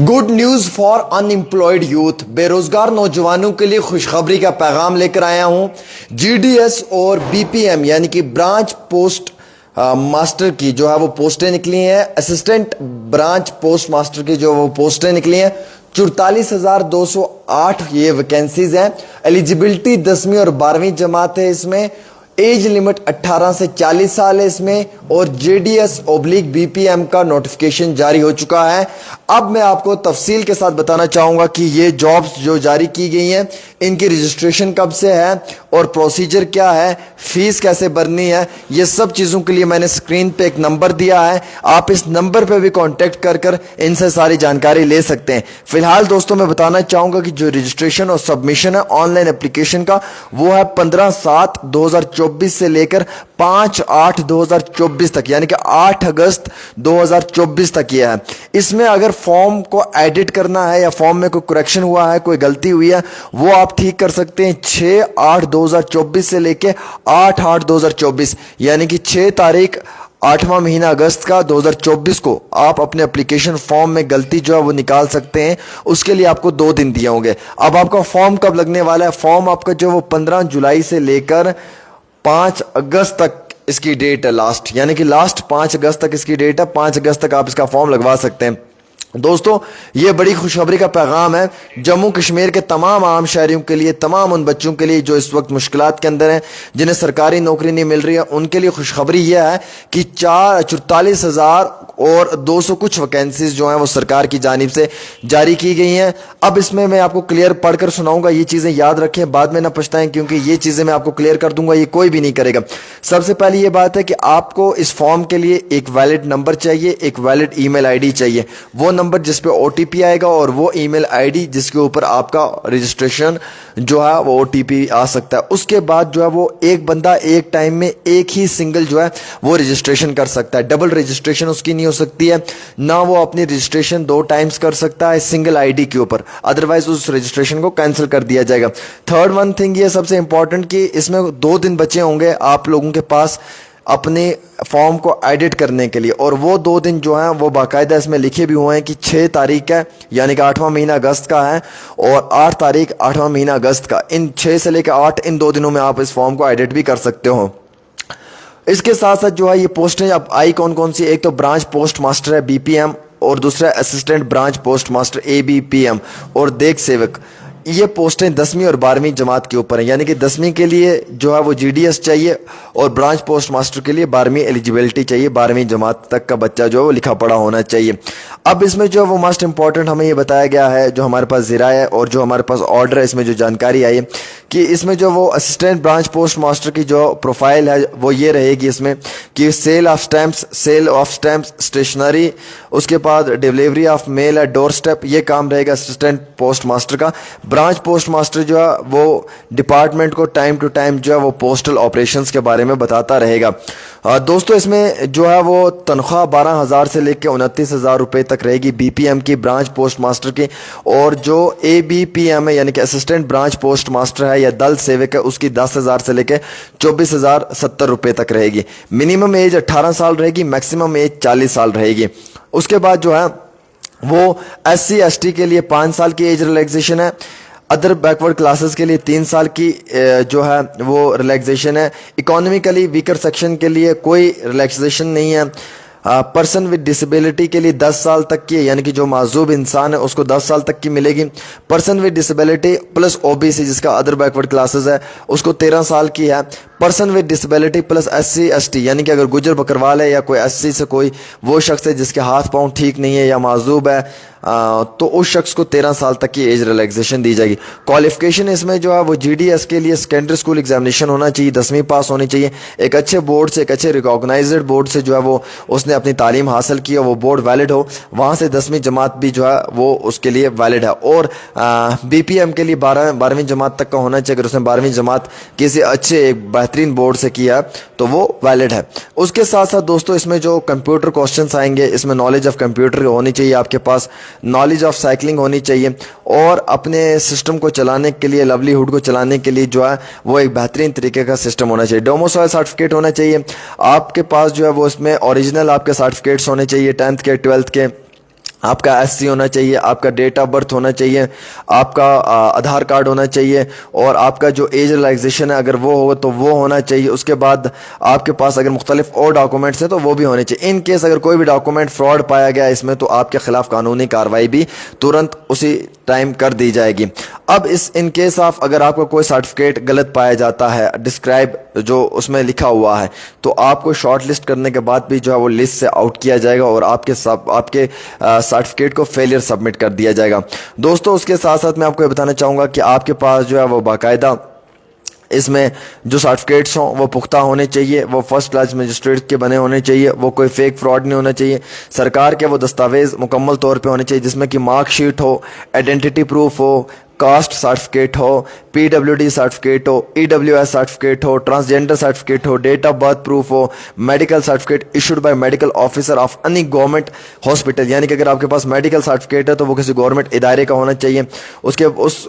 Good news for unemployed youth. बेरोजगार नौजवानों के लिए खुशखबरी का पैगाम लेकर आया हूं। जीडीएस और बीपीएम यानी कि ब्रांच पोस्ट मास्टर की जो है वो पोस्टें निकली हैं। असिस्टेंट ब्रांच पोस्ट मास्टर की जो वो पोस्टें निकली हैं 44,208 ये वैकेंसीज हैं। एलिजिबिलिटी 10वीं और 12वीं जमात है। इसमें एज लिमिट 18 से 40 साल है इसमें। और जेडीएस ओब्लिक बीपीएम का नोटिफिकेशन जारी हो चुका है। अब मैं आपको तफसील के साथ बताना चाहूंगा कि ये जॉब्स जो जारी की गई हैं इनकी रजिस्ट्रेशन कब से है और प्रोसीजर क्या है, फीस कैसे भरनी है। ये सब चीज़ों के लिए मैंने स्क्रीन पे एक नंबर दिया है, आप इस नंबर पे भी कांटेक्ट कर इनसे सारी जानकारी ले सकते हैं। फिलहाल दोस्तों मैं बताना चाहूंगा कि जो रजिस्ट्रेशन और सबमिशन है ऑनलाइन एप्लीकेशन का वो है 15/7/2024 से लेकर 5/8/2024 तक यानी कि 8 अगस्त 2024 तक यह है। इसमें अगर फॉर्म को एडिट करना है या फॉर्म में कोई करेक्शन हुआ है, कोई गलती हुई है, वो आप ठीक कर सकते हैं 6/8/2024 से लेके 8/8/2024 यानी कि 6 तारीख 8वां महीना अगस्त का 2024 को आप अपने एप्लीकेशन फॉर्म में गलती जो है वो निकाल सकते हैं। उसके लिए आपको 2 दिन दिए होंगे। अब आपका फॉर्म कब लगने वाला है? फॉर्म आपका जो वो 15 जुलाई से लेकर 5 अगस्त तक इसकी डेट है लास्ट, यानी कि लास्ट 5 अगस्त तक इसकी डेट है। 5 अगस्त तक आप इसका फॉर्म लगवा सकते हैं। दोस्तों ये बड़ी खुशखबरी का पैगाम है जम्मू कश्मीर के तमाम आम शहरियों के लिए, तमाम उन बच्चों के लिए जो इस वक्त मुश्किलात के अंदर हैं, जिन्हें सरकारी नौकरी नहीं मिल रही है, उनके लिए खुशखबरी यह है कि 44,200 कुछ वैकेंसीज जो हैं वो सरकार की जानिब से जारी की गई हैं। अब इसमें मैं आपको क्लियर पढ़कर सुनाऊंगा, ये चीज़ें याद रखें, बाद में ना पछताएं, क्योंकि ये चीज़ें मैं आपको क्लियर कर दूंगा, ये कोई भी नहीं करेगा। सबसे पहले ये बात है कि आपको इस फॉर्म के लिए एक वैलिड नंबर चाहिए, एक वैलिड ईमेल आईडी चाहिए। वो नंबर जिस पे ओटीपी आएगा और वो ईमेल आईडी जिसके ऊपर आपका रजिस्ट्रेशन जो है वो ओटीपी आ सकता है। उसके बाद जो है वो एक बंदा एक टाइम में एक ही सिंगल जो है वो रजिस्ट्रेशन कर सकता है। डबल रजिस्ट्रेशन उसकी नहीं हो सकती है, ना वो अपनी रजिस्ट्रेशन 2 टाइम्स कर सकता है सिंगल आईडी के ऊपर, अदरवाइज उस रजिस्ट्रेशन को कैंसिल कर दिया जाएगा। थर्ड वन थिंग ये सबसे इंपॉर्टेंट कि इसमें 2 दिन बचे होंगे आप लोगों के पास अपने फॉर्म को एडिट करने के लिए, और वो 2 दिन जो हैं वो बाकायदा इसमें लिखे भी हुए हैं कि 6 तारीख है यानी कि 8वां महीना अगस्त का है और 8 तारीख 8वां महीना अगस्त का। इन 6 से लेकर 8 इन 2 दिनों में आप इस फॉर्म को एडिट भी कर सकते हो। इसके साथ साथ जो है ये पोस्टें अब आई कौन कौन सी, एक तो ब्रांच पोस्ट मास्टर है बीपीएम और दूसरा assistant branch post master ABPM और देख सेवक। ये पोस्टें 10वीं और 12वीं जमात के ऊपर हैं, यानी कि 10वीं के लिए जो है वो जीडीएस चाहिए और ब्रांच पोस्ट मास्टर के लिए 12वीं एलिजिबिलिटी चाहिए, 12वीं जमात तक का बच्चा जो है वो लिखा पढ़ा होना चाहिए। अब इसमें जो है वो मोस्ट इंपॉर्टेंट हमें ये बताया गया है, जो हमारे पास ज़िरा है और जो हमारे पास ऑर्डर है, इसमें जो जानकारी आई है कि इसमें जो वो असिस्टेंट ब्रांच पोस्ट मास्टर की जो प्रोफाइल है वो ये रहेगी इसमें कि सेल ऑफ स्टैम्प्स स्टेशनरी, उसके बाद delivery of mail at door step, ये काम रहेगा असिस्टेंट पोस्ट मास्टर का। ब्रांच पोस्ट मास्टर जो है वो डिपार्टमेंट को टाइम टू टाइम जो है वो पोस्टल ऑपरेशंस के बारे में बताता रहेगा। दोस्तों इसमें जो है वो तनख्वाह 12,000 से लेकर 29,000 रुपये तक रहेगी बीपीएम की, ब्रांच पोस्ट मास्टर की। और जो एबीपीएम है यानी कि असिस्टेंट ब्रांच पोस्ट मास्टर है या दल सेवक है, उसकी 10,000 से लेकर 24,070 रुपये तक रहेगी। मिनिमम एज 18 साल रहेगी, मैक्सिमम एज 40 साल रहेगी। उसके बाद जो है वो SC ST के लिए 5 साल की एज रिलैक्सेशन है। अदर बैकवर्ड क्लासेस के लिए 3 साल की जो है वो रिलैक्सेशन है। इकोनॉमिकली वीकर सेक्शन के लिए कोई रिलैक्सेशन नहीं है। पर्सन विद डिसेबिलिटी के लिए 10 साल तक की, यानी कि जो माजूब इंसान है उसको 10 साल तक की मिलेगी। Person with disability plus OBC जिसका अदर बैकवर्ड क्लासेस है उसको 13 साल की है। Person with disability plus SC ST यानी कि अगर गुजर बकरवाल है या कोई SC से कोई वो शख्स है जिसके हाथ पाँव ठीक नहीं है या माजूब है तो उस शख्स को 13 साल तक की एज रिलैक्सेशन दी जाएगी। क्वालिफिकेशन इसमें जो है वो जीडीएस के लिए सेकेंडरी स्कूल एग्जामिनेशन होना चाहिए, 10वीं पास होनी चाहिए। एक अच्छे बोर्ड से, एक अच्छे रिकॉग्नाइज्ड बोर्ड से जो है वो उसने अपनी तालीम हासिल की हो, वो बोर्ड वैलिड हो, वहाँ से 10वीं जमात भी जो है वो उसके लिए वैलिड है। और बीपीएम के लिए 12वीं जमात तक का होना चाहिए। अगर उसने 12वीं जमात किसी अच्छे एक बेहतरीन बोर्ड से किया तो वो वैलिड है। उसके साथ साथ दोस्तों इसमें जो कंप्यूटर क्वेश्चंस आएंगे, इसमें नॉलेज ऑफ कंप्यूटर होनी चाहिए आपके पास, नॉलेज ऑफ साइकिलिंग होनी चाहिए और अपने सिस्टम को चलाने के लिए, लवलीहुड को चलाने के लिए जो है वो एक बेहतरीन तरीके का सिस्टम होना चाहिए। डोमिसाइल सर्टिफिकेट होना चाहिए आपके पास जो है वो, इसमें ओरिजिनल आपके सर्टिफिकेट्स होने चाहिए 10th के 12th के। आपका एससी होना चाहिए, आपका डेट ऑफ बर्थ होना चाहिए, आपका आधार कार्ड होना चाहिए, और आपका जो एज रिलैक्सेशन है अगर वो हो तो वो होना चाहिए। उसके बाद आपके पास अगर मुख्तलिफ और डॉक्यूमेंट्स हैं तो वो भी होने चाहिए। इन केस अगर कोई भी डॉक्यूमेंट फ्रॉड पाया गया इसमें तो आपके खिलाफ कानूनी कार्रवाई भी तुरंत उसी टाइम कर दी जाएगी। अब इन केस ऑफ अगर आपका कोई सर्टिफिकेट गलत पाया जाता है, डिस्क्राइब जो उसमें लिखा हुआ है, तो आपको शॉर्ट लिस्ट करने के बाद भी जो है वो लिस्ट से आउट किया जाएगा और आपके सर्टिफिकेट को फेलियर सबमिट कर दिया जाएगा। दोस्तों उसके साथ साथ मैं आपको ये बताना चाहूँगा कि आपके पास जो है वो बाकायदा इसमें जो सर्टिफिकेट्स हों वो पुख्ता होने चाहिए, वो फर्स्ट क्लास मजिस्ट्रेट के बने होने चाहिए, वो कोई फेक फ्रॉड नहीं होना चाहिए। सरकार के वो दस्तावेज़ मुकम्मल तौर पे होने चाहिए जिसमें कि मार्कशीट हो, आइडेंटिटी प्रूफ हो, कास्ट सर्टिफिकेट हो, पीडब्ल्यूडी सर्टिफिकेट हो, ईडब्ल्यूएस सर्टिफिकेट हो, ट्रांसजेंडर सर्टिफिकेट हो, डेट ऑफ बर्थ प्रूफ हो, medical certificate issued by medical officer of any government hospital, यानी कि अगर आपके पास मेडिकल सर्टिफिकेट है तो वो किसी गवर्नमेंट इदारे का होना चाहिए।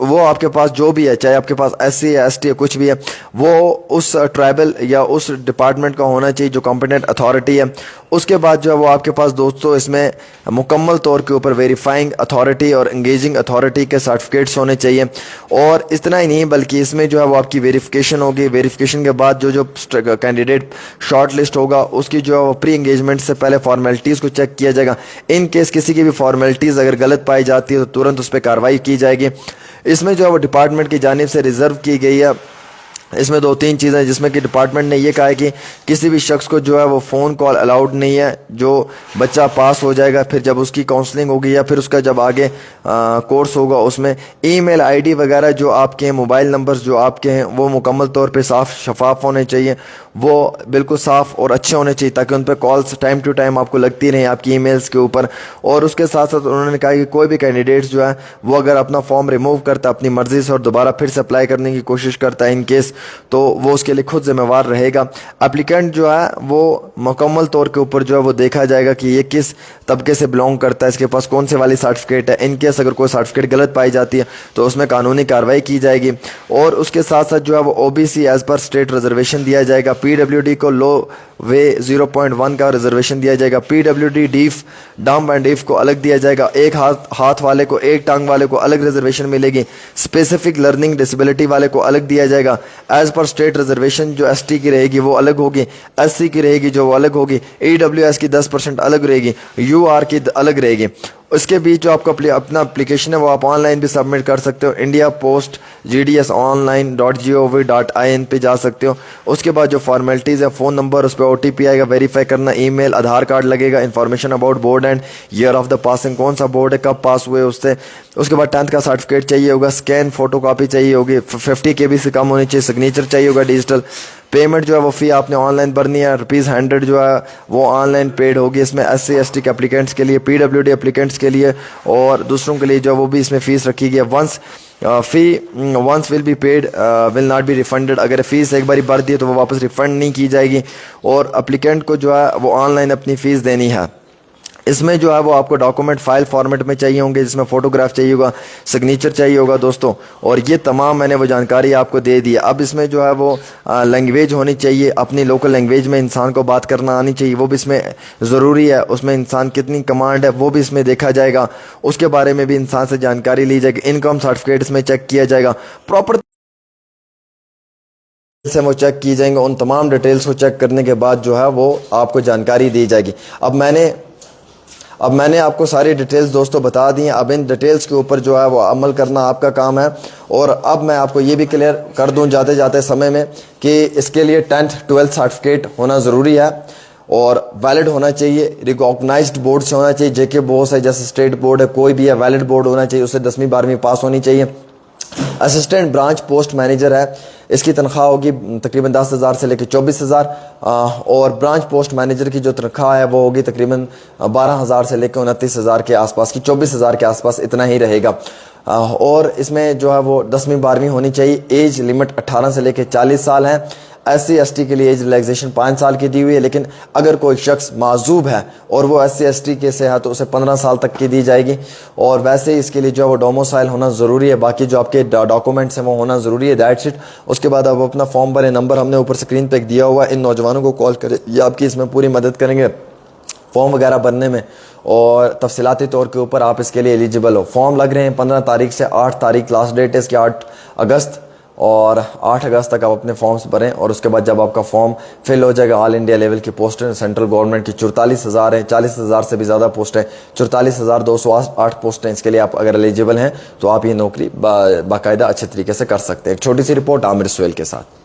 वो आपके पास जो भी है, चाहे आपके पास एससी या एसटी कुछ भी है, वो उस ट्राइबल या उस डिपार्टमेंट का होना चाहिए जो कॉम्पिटेंट अथॉरिटी है। उसके बाद जो है वो आपके पास दोस्तों इसमें मुकम्मल तौर के ऊपर वेरीफाइंग अथॉरिटी और इंगेजिंग अथॉरिटी के सर्टिफिकेट्स होने चाहिए। और इतना ही नहीं बल्कि इसमें जो है वो आपकी वेरिफिकेशन होगी। वेरिफिकेशन के बाद जो कैंडिडेट शॉर्ट लिस्ट होगा उसकी जो है वो प्री इंगेजमेंट से पहले फॉर्मेलिटीज़ को चेक किया जाएगा। इन केस किसी की भी फॉर्मेलिटीज़ अगर गलत पाई जाती है तो तुरंत उस पर कार्रवाई की जाएगी। इसमें जो है वो डिपार्टमेंट की जानिब से रिजर्व की गई है। इसमें 2-3 चीज़ें हैं जिसमें कि डिपार्टमेंट ने ये कहा है कि किसी भी शख्स को जो है वो फ़ोन कॉल अलाउड नहीं है। जो बच्चा पास हो जाएगा फिर जब उसकी काउंसलिंग होगी या फिर उसका जब आगे कोर्स होगा उसमें ईमेल आईडी वगैरह जो आपके हैं, मोबाइल नंबर्स जो आपके हैं वो मुकम्मल तौर पे साफ शफाफ होने चाहिए, वो बिल्कुल साफ़ और अच्छे होने चाहिए ताकि उन पर कॉल्स टाइम टू टाइम आपको लगती रहें आपकी ईमेल्स के ऊपर। और उसके साथ साथ उन्होंने कहा कि कोई भी कैंडिडेट्स जो है वो अगर अपना फॉर्म रिमूव करता है अपनी मर्ज़ी से और दोबारा फिर से अप्लाई करने की कोशिश करता है इन केस, तो वो उसके लिए खुद जिम्मेवार रहेगा। एप्लीकेंट जो है वो मुकम्मल तौर के ऊपर जो है वो देखा जाएगा कि ये किस तबके से बिलोंग करता है, इसके पास कौन से वाली सर्टिफिकेट है। इन केस अगर कोई सर्टिफिकेट गलत पाई जाती है तो उसमें कानूनी कार्रवाई की जाएगी। और उसके साथ साथ जो है वो OBC as per state reservation दिया जाएगा। पीडब्ल्यूडी को लो वे 0.1 का रिजर्वेशन दिया जाएगा। PWD deaf dumb and deaf को अलग दिया जाएगा। एक हाथ वाले को, एक टांग वाले को अलग रिजर्वेशन मिलेगी। स्पेसिफिक लर्निंग डिसेबिलिटी वाले को अलग दिया जाएगा। एज पर स्टेट रिजर्वेशन जो एसटी की रहेगी वो अलग होगी, एससी की रहेगी जो वो अलग होगी, ईडब्ल्यूएस की 10% अलग रहेगी, यूआर की अलग रहेगी। इसके बीच जो आपका अपना एप्लीकेशन है वो आप ऑनलाइन भी सबमिट कर सकते हो। इंडिया पोस्ट GDSonline.gov.in पे जा सकते हो। उसके बाद जो फॉर्मेलिटीज़ है, फ़ोन नंबर, उस पर OTP आएगा, वेरीफाई करना, ईमेल, आधार कार्ड लगेगा, information about board and year of the passing, कौन सा बोर्ड है, कब पास हुए उससे। उसके बाद 10th का सर्टिफिकेट चाहिए होगा, स्कैन फोटो कॉपी चाहिए होगी, 50 KB से कम होनी चाहिए, सिग्नेचर चाहिए होगा डिजिटल। पेमेंट जो है वो फ़ी आपने ऑनलाइन भरनी है, ₹100 जो है वो ऑनलाइन पेड होगी। इसमें SC ST के एप्लीकेंट्स के लिए, PWD एप्लीकेंट्स के लिए और दूसरों के लिए जो वो भी इसमें फ़ीस रखी गई है। Once will be paid will not be refunded. अगर फ़ीस एक बार भर दी तो वो वापस रिफ़ंड नहीं की जाएगी और एप्लीकेंट को जो है वो ऑनलाइन अपनी फ़ीस देनी है। इसमें जो है वो आपको डॉक्यूमेंट फाइल फॉर्मेट में चाहिए होंगे जिसमें फ़ोटोग्राफ चाहिए होगा, सिग्नेचर चाहिए होगा दोस्तों। और ये तमाम मैंने वो जानकारी आपको दे दी है। अब इसमें जो है वो लैंग्वेज होनी चाहिए, अपनी लोकल लैंग्वेज में इंसान को बात करना आनी चाहिए, वो भी इसमें ज़रूरी है। उसमें इंसान कितनी कमांड है वो भी इसमें देखा जाएगा, उसके बारे में भी इंसान से जानकारी ली जाएगी। इनकम सर्टिफिकेट इसमें चेक किया जाएगा, प्रॉपर से वो चेक की जाएंगे। उन तमाम डिटेल्स को चेक करने के बाद जो है वो आपको जानकारी दी जाएगी। अब मैंने आपको सारी डिटेल्स दोस्तों बता दी हैं। अब इन डिटेल्स के ऊपर जो है वो अमल करना आपका काम है। और अब मैं आपको ये भी क्लियर कर दूं जाते जाते समय में कि इसके लिए 10th 12th सर्टिफिकेट होना ज़रूरी है और वैलिड होना चाहिए, रिकॉग्नाइज्ड बोर्ड से होना चाहिए। जेके बोर्ड है, जैसे स्टेट बोर्ड है, कोई भी है, वैलिड बोर्ड होना चाहिए, उससे 10वीं 12वीं पास होनी चाहिए। असिस्टेंट ब्रांच पोस्ट मैनेजर है, इसकी तनख्वाह होगी तकरीबन 10,000 से लेकर 24,000 और ब्रांच पोस्ट मैनेजर की जो तनख्वाह है वो होगी तकरीबन 12,000 से लेकर 29,000 के आसपास की, 24,000 के आसपास इतना ही रहेगा। और इसमें जो है वो 10वीं 12वीं होनी चाहिए। एज लिमिट 18 से लेकर 40 साल है। SC ST के लिए एज रिलैक्सेशन 5 साल की दी हुई है, लेकिन अगर कोई शख्स माजूब है और वो SC ST के से है तो उसे 15 साल तक की दी जाएगी। और वैसे ही इसके लिए जो है वो डोमोसाइल होना ज़रूरी है। बाकी जो आपके डॉक्यूमेंट्स हैं वो होना ज़रूरी है, दैट्स इट। उसके बाद आप अपना फॉर्म भरें, नंबर हमने ऊपर स्क्रीन पर दिया हुआ है, इन नौजवानों को कॉल करें, ये आपकी इसमें पूरी मदद करेंगे। फॉर्म वगैरह भरने में और तफसीलाती तौर के ऊपर आप इसके लिए एलिजिबल हो। फॉर्म लग रहे हैं 15 तारीख से 8 तारीख लास्ट डेट है इसकी, 8 अगस्त, और 8 अगस्त तक आप अपने फॉर्म्स भरें। और उसके बाद जब आपका फॉर्म फिल हो जाएगा, ऑल इंडिया लेवल की पोस्टें सेंट्रल गवर्नमेंट की 44,000 है, 40,000 से भी ज़्यादा पोस्ट है, 44,208 पोस्टें। इसके लिए आप अगर एलिजिबल हैं तो आप ये नौकरी बाकायदा अच्छे तरीके से कर सकते हैं। एक छोटी सी रिपोर्ट आमिर सुहेल के साथ।